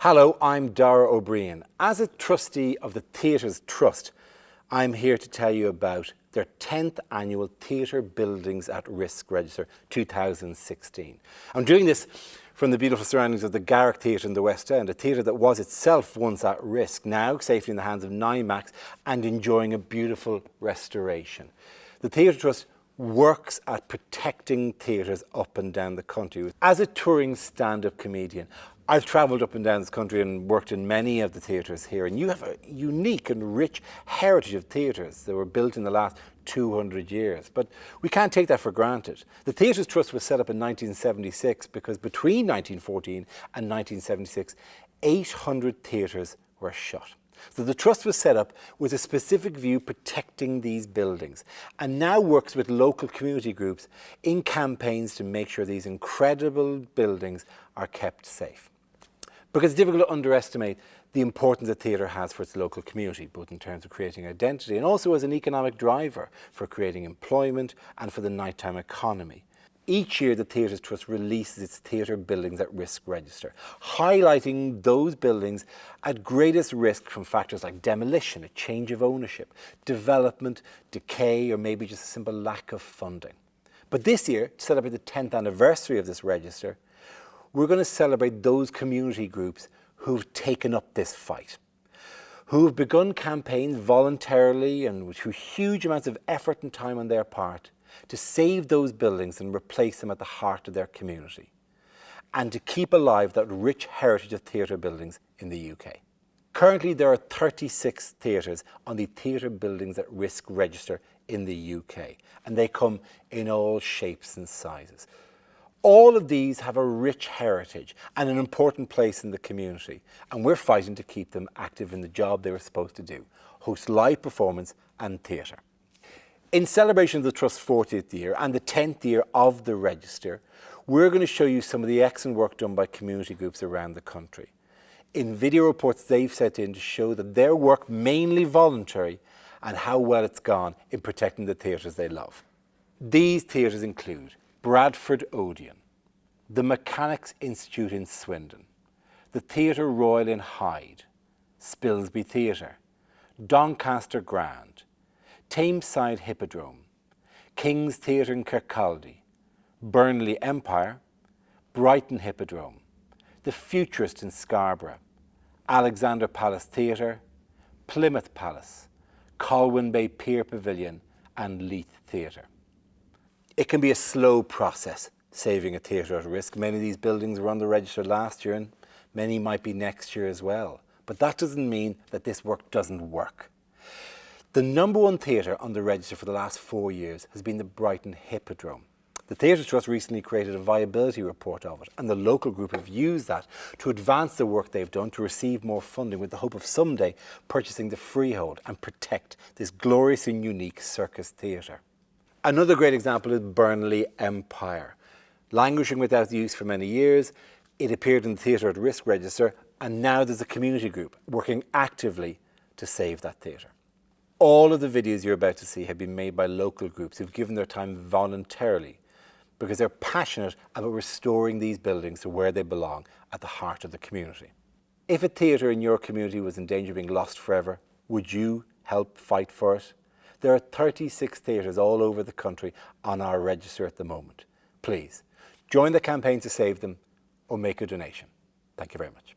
Hello, I'm Dara O Briain. As a trustee of the Theatres Trust, I'm here to tell you about their 10th annual Theatre Buildings at Risk Register 2016. I'm doing this from the beautiful surroundings of the Garrick Theatre in the West End, a theatre that was itself once at risk, now safely in the hands of NIMAX and enjoying a beautiful restoration. The Theatre Trust works at protecting theatres up and down the country. As a touring stand-up comedian, I've travelled up and down this country and worked in many of the theatres here, and you have a unique and rich heritage of theatres that were built in the last 200 years. But we can't take that for granted. The Theatres Trust was set up in 1976 because between 1914 and 1976, 800 theatres were shut. So the Trust was set up with a specific view protecting these buildings, and now works with local community groups in campaigns to make sure these incredible buildings are kept safe. Because it's difficult to underestimate the importance that theatre has for its local community, both in terms of creating identity and also as an economic driver for creating employment and for the nighttime economy. Each year, the Theatres Trust releases its Theatre Buildings at Risk Register, highlighting those buildings at greatest risk from factors like demolition, a change of ownership, development, decay, or maybe just a simple lack of funding. But this year, to celebrate the 10th anniversary of this register, we're going to celebrate those community groups who've taken up this fight, who've begun campaigns voluntarily and through huge amounts of effort and time on their part to save those buildings and replace them at the heart of their community, and to keep alive that rich heritage of theatre buildings in the UK. Currently, there are 36 theatres on the Theatre Buildings at Risk Register in the UK, and they come in all shapes and sizes. All of these have a rich heritage and an important place in the community, and we're fighting to keep them active in the job they were supposed to do: host live performance and theatre. In celebration of the Trust's 40th year and the 10th year of the register, we're going to show you some of the excellent work done by community groups around the country. In video reports they've sent in to show that their work, mainly voluntary, and how well it's gone in protecting the theatres they love. These theatres include Bradford Odeon, the Mechanics Institute in Swindon, the Theatre Royal in Hyde, Spilsby Theatre, Doncaster Grand, Tameside Hippodrome, King's Theatre in Kirkcaldy, Burnley Empire, Brighton Hippodrome, the Futurist in Scarborough, Alexander Palace Theatre, Plymouth Palace, Colwyn Bay Pier Pavilion and Leith Theatre. It can be a slow process saving a theatre at risk. Many of these buildings were on the register last year and many might be next year as well. But that doesn't mean that this work doesn't work. The #1 theatre on the register for the last 4 years has been the Brighton Hippodrome. The Theatre Trust recently created a viability report of it, and the local group have used that to advance the work they've done to receive more funding with the hope of someday purchasing the freehold and protect this glorious and unique circus theatre. Another great example is Burnley Empire. Languishing without use for many years, it appeared in the Theatre at Risk Register, and now there's a community group working actively to save that theatre. All of the videos you're about to see have been made by local groups who've given their time voluntarily because they're passionate about restoring these buildings to where they belong, at the heart of the community. If a theatre in your community was in danger of being lost forever, would you help fight for it? There are 36 theatres all over the country on our register at the moment. Please, join the campaign to save them or make a donation. Thank you very much.